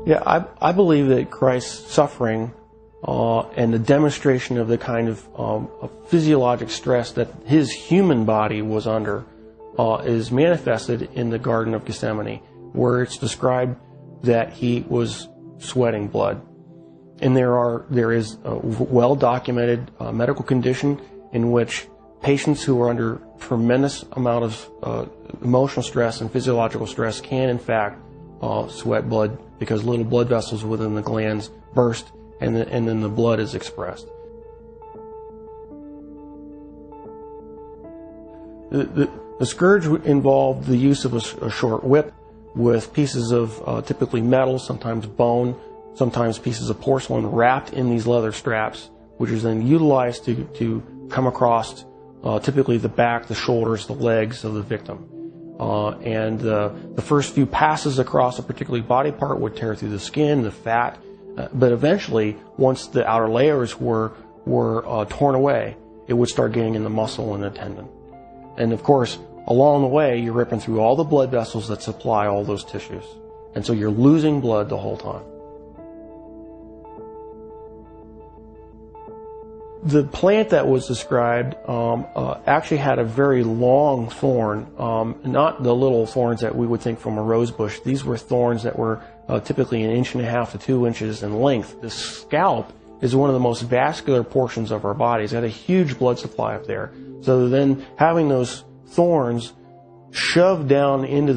Yeah, I believe that Christ's suffering and the demonstration of the kind of physiologic stress that his human body was under is manifested in the Garden of Gethsemane, where it's described that he was sweating blood. And there is a well-documented medical condition in which patients who are under tremendous amount of emotional stress and physiological stress can in fact sweat blood, because little blood vessels within the glands burst and then the blood is expressed. The scourge involved the use of a short whip with pieces of typically metal, sometimes bone, sometimes pieces of porcelain wrapped in these leather straps, which is then utilized to come across typically the back, the shoulders, the legs of the victim. And the first few passes across a particular body part would tear through the skin, the fat, but eventually, once the outer layers were torn away, it would start getting in the muscle and the tendon. And of course, along the way, you're ripping through all the blood vessels that supply all those tissues. And so you're losing blood the whole time. The plant that was described actually had a very long thorn, not the little thorns that we would think from a rose bush. These were thorns that were typically 1.5 inches to 2 inches in length. The scalp is one of the most vascular portions of our bodies. It had a huge blood supply up there. So then having those thorns shoved down into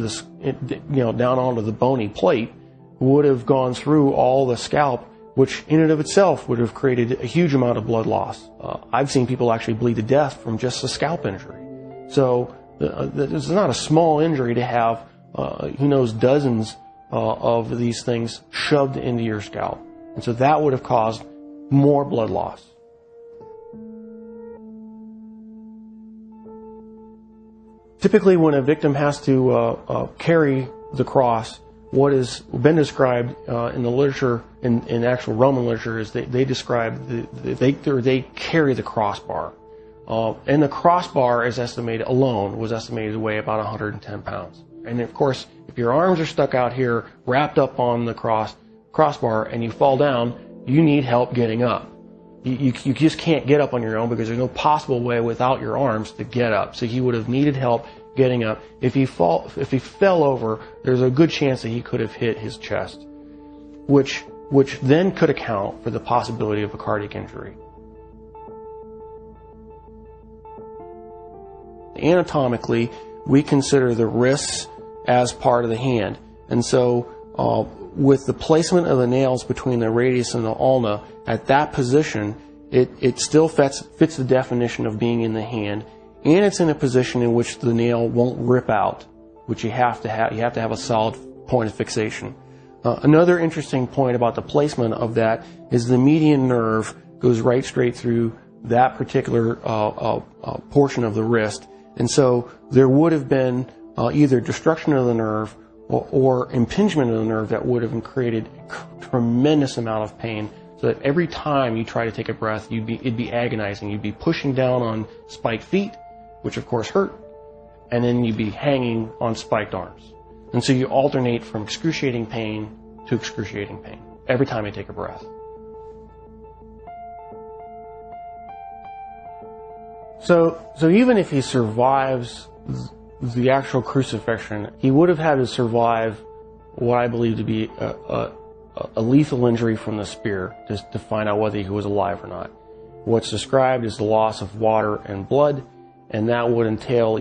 down onto the bony plate would have gone through all the scalp, which in and of itself would have created a huge amount of blood loss. I've seen people actually bleed to death from just a scalp injury. So it's not a small injury to have, who knows, dozens of these things shoved into your scalp. And so that would have caused more blood loss. Typically, when a victim has to carry the cross, what has been described in the literature, in actual Roman literature, is they describe they carry the crossbar, and the crossbar is estimated was estimated to weigh about 110 pounds. And of course, if your arms are stuck out here, wrapped up on the crossbar, and you fall down, you need help getting up. You just can't get up on your own, because there's no possible way without your arms to get up. So he would have needed help getting up. If he fell over, there's a good chance that he could have hit his chest, which then could account for the possibility of a cardiac injury. Anatomically, we consider the wrists as part of the hand, and so with the placement of the nails between the radius and the ulna at that position, it still fits the definition of being in the hand, and it's in a position in which the nail won't rip out, which you have to have a solid point of fixation. Another interesting point about the placement of that is the median nerve goes right straight through that particular portion of the wrist, and so there would have been either destruction of the nerve or impingement of the nerve that would have created a tremendous amount of pain, so that every time you try to take a breath, it'd be agonizing. You'd be pushing down on spiked feet, which of course hurt, and then you'd be hanging on spiked arms. And so you alternate from excruciating pain to excruciating pain every time you take a breath. So even if he survives the actual crucifixion, he would have had to survive what I believe to be a lethal injury from the spear to find out whether he was alive or not. What's described is the loss of water and blood, and that would entail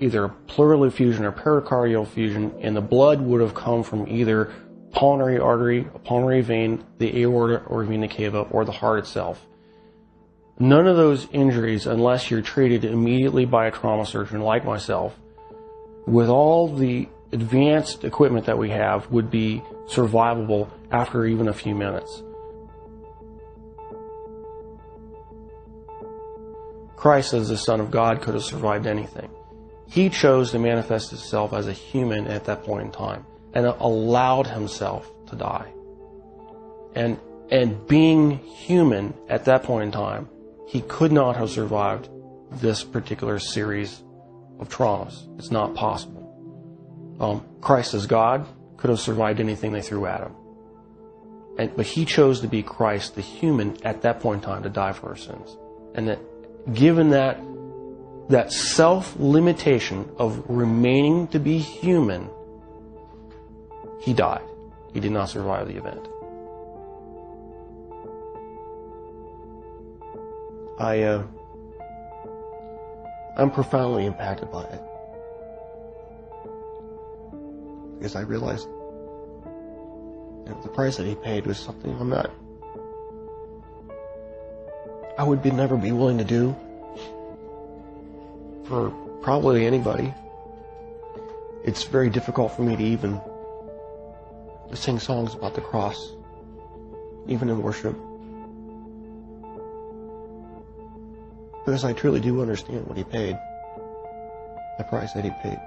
either a pleural effusion or pericardial effusion, and the blood would have come from either pulmonary artery, a pulmonary vein, the aorta or vena cava, or the heart itself. None of those injuries, unless you're treated immediately by a trauma surgeon like myself, with all the advanced equipment that we have, would be survivable after even a few minutes. Christ, as the Son of God, could have survived anything. He chose to manifest himself as a human at that point in time and allowed himself to die. And being human at that point in time, he could not have survived this particular series of traumas. It's not possible. Christ as God could have survived anything they threw at him. But he chose to be Christ, the human, at that point in time to die for our sins. And that given that self-limitation of remaining to be human, he died. He did not survive the event. I'm profoundly impacted by it. Because I realized the price that he paid was something I would never be willing to do for probably anybody. It's very difficult for me to even sing songs about the cross, even in worship. Because I truly do understand what he paid, the price that he paid.